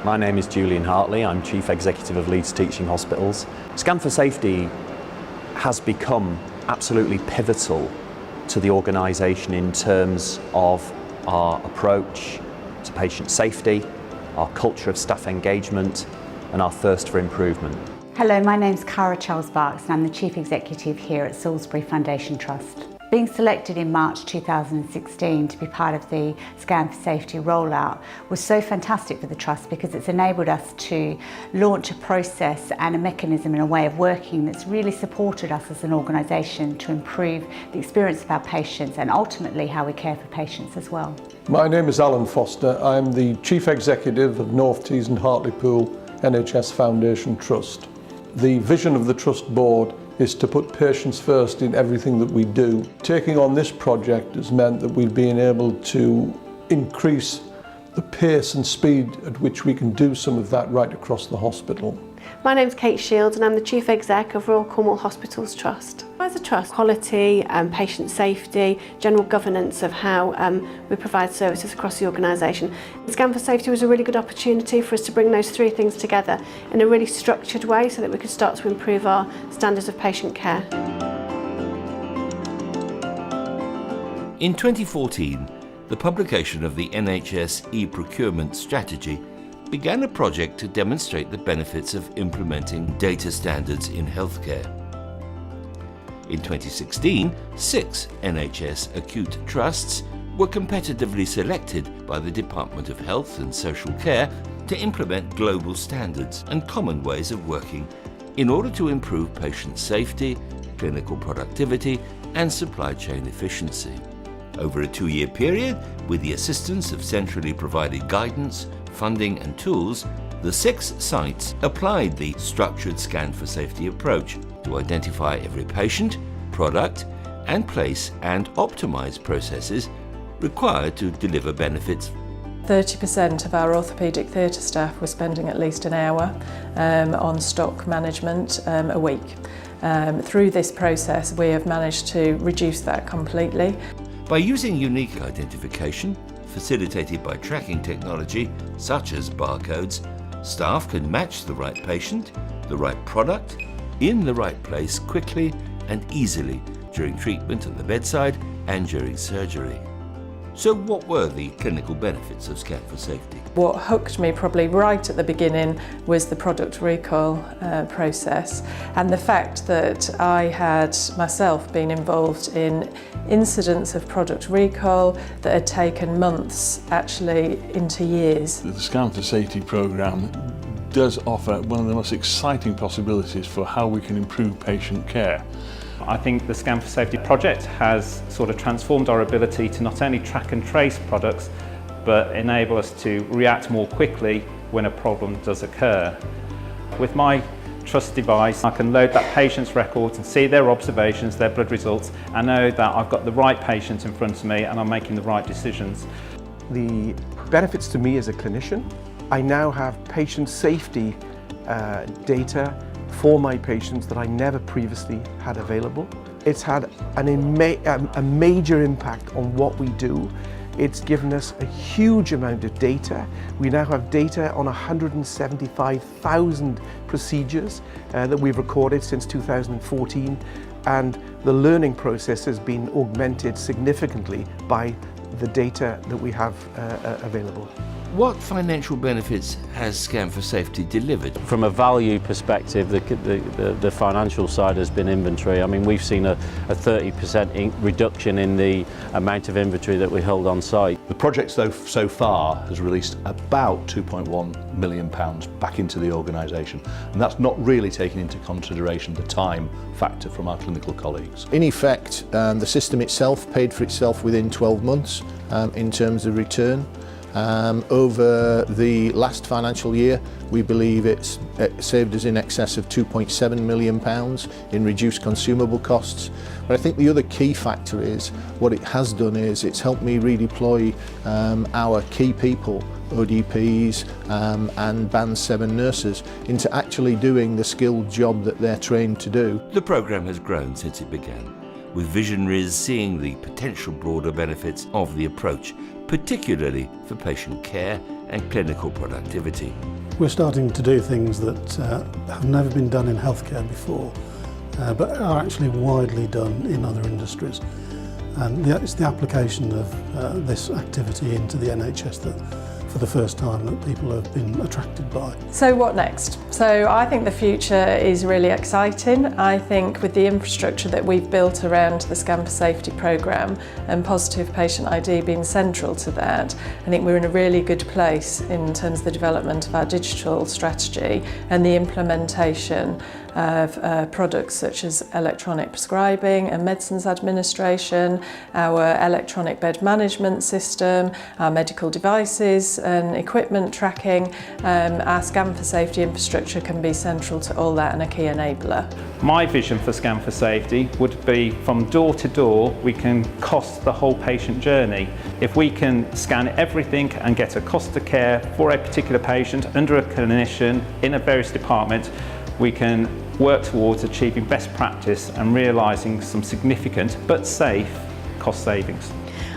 My name is Julian Hartley. I'm Chief Executive of Leeds Teaching Hospitals. Scan4Safety has become absolutely pivotal to the organisation in terms of our approach to patient safety, our culture of staff engagement and our thirst for improvement. Hello, my name's Cara Charles-Barks and I'm the Chief Executive here at Salisbury Foundation Trust. Being selected in March 2016 to be part of the Scan4Safety rollout was so fantastic for the Trust because it's enabled us to launch a process and a mechanism and a way of working that's really supported us as an organisation to improve the experience of our patients and ultimately how we care for patients as well. My name is Alan Foster. I'm the Chief Executive of North Tees and Hartlepool NHS Foundation Trust. The vision of the Trust Board is to put patients first in everything that we do. Taking on this project has meant that we've been able to increase the pace and speed at which we can do some of that right across the hospital. My name's Kate Shields and I'm the Chief Exec of Royal Cornwall Hospitals Trust. As a trust, quality, patient safety, general governance of how we provide services across the organisation. Scan4Safety was a really good opportunity for us to bring those three things together in a really structured way so that we could start to improve our standards of patient care. In 2014, the publication of the NHS e-procurement strategy began a project to demonstrate the benefits of implementing data standards in healthcare. In 2016, 6 NHS acute trusts were competitively selected by the Department of Health and Social Care to implement global standards and common ways of working in order to improve patient safety, clinical productivity and supply chain efficiency. Over a 2-year period, with the assistance of centrally provided guidance, funding and tools, the 6 sites applied the structured Scan4Safety approach to identify every patient, product and place and optimise processes required to deliver benefits. 30% of our orthopaedic theatre staff were spending at least an hour on stock management a week. Through this process we have managed to reduce that completely. By using unique identification, facilitated by tracking technology such as barcodes, staff can match the right patient, the right product, in the right place quickly and easily during treatment at the bedside and during surgery. So what were the clinical benefits of Scan4Safety? What hooked me probably right at the beginning was the product recall process and the fact that I had myself been involved in incidents of product recall that had taken months actually into years. The Scan4Safety programme does offer one of the most exciting possibilities for how we can improve patient care. I think the Scan4Safety project has sort of transformed our ability to not only track and trace products, but enable us to react more quickly when a problem does occur. With my Trust device, I can load that patient's records and see their observations, their blood results, and know that I've got the right patient in front of me and I'm making the right decisions. The benefits to me as a clinician, I now have patient safety data for my patients that I never previously had available. It's had a major impact on what we do. It's given us a huge amount of data. We now have data on 175,000 procedures that we've recorded since 2014, and the learning process has been augmented significantly by the data that we have available. What financial benefits has Scan4Safety delivered? From a value perspective, the financial side has been inventory. I mean, we've seen a 30% reduction in the amount of inventory that we hold on site. The project so far has released about £2.1 million back into the organisation, and that's not really taking into consideration the time factor from our clinical colleagues. In effect, the system itself paid for itself within 12 months in terms of return. Over the last financial year, we believe it saved us in excess of £2.7 million in reduced consumable costs. But I think the other key factor is what it has done is it's helped me redeploy our key people, ODPs and Band 7 nurses, into actually doing the skilled job that they're trained to do. The programme has grown since it began, with visionaries seeing the potential broader benefits of the approach, particularly for patient care and clinical productivity. We're starting to do things that have never been done in healthcare before, but are actually widely done in other industries. And it's the application of this activity into the NHS that for the first time that people have been attracted by. So what next? So I think the future is really exciting. I think with the infrastructure that we've built around the Scan4Safety programme and positive patient ID being central to that, I think we're in a really good place in terms of the development of our digital strategy and the implementation of products such as electronic prescribing and medicines administration, our electronic bed management system, our medical devices and equipment tracking. Our Scan4Safety infrastructure can be central to all that and a key enabler. My vision for Scan4Safety would be from door to door, we can cost the whole patient journey. If we can scan everything and get a cost of care for a particular patient under a clinician in a various department, we can work towards achieving best practice and realising some significant but safe cost savings.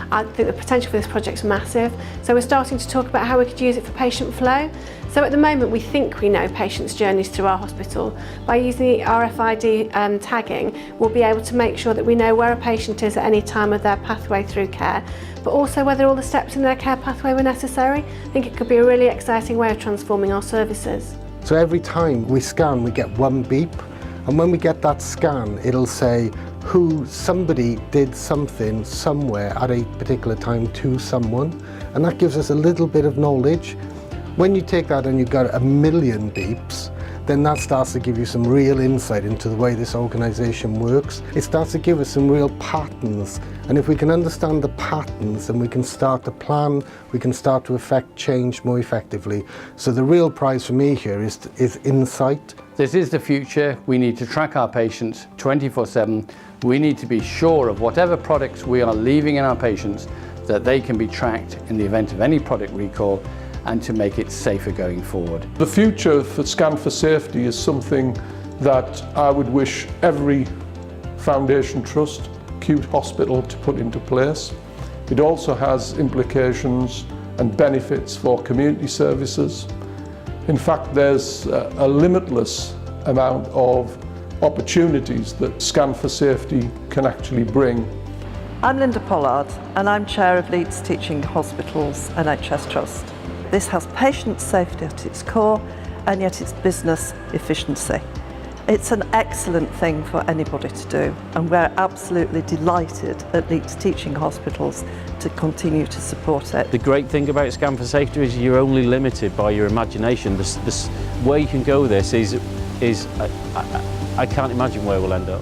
I think the potential for this project is massive. So we're starting to talk about how we could use it for patient flow. So at the moment we think we know patients' journeys through our hospital. By using the RFID tagging, we'll be able to make sure that we know where a patient is at any time of their pathway through care, but also whether all the steps in their care pathway were necessary. I think it could be a really exciting way of transforming our services. So every time we scan, we get one beep, and when we get that scan, it'll say somebody did something somewhere at a particular time to someone, and that gives us a little bit of knowledge. When you take that and you've got 1 million beeps, then that starts to give you some real insight into the way this organisation works. It starts to give us some real patterns, and if we can understand the patterns, then we can start to plan, we can start to affect change more effectively. So the real prize for me here is insight. This is the future. We need to track our patients 24/7. We need to be sure of whatever products we are leaving in our patients, that they can be tracked in the event of any product recall, and to make it safer going forward. The future for Scan4Safety is something that I would wish every foundation trust, acute hospital, to put into place. It also has implications and benefits for community services. In fact, there's a limitless amount of opportunities that Scan4Safety can actually bring. I'm Linda Pollard and I'm Chair of Leeds Teaching Hospitals NHS Trust. This has patient safety at its core and yet it's business efficiency. It's an excellent thing for anybody to do, and we're absolutely delighted at Leeds Teaching Hospitals to continue to support it. The great thing about Scan4Safety is you're only limited by your imagination. Where you can go with this is I can't imagine where we'll end up.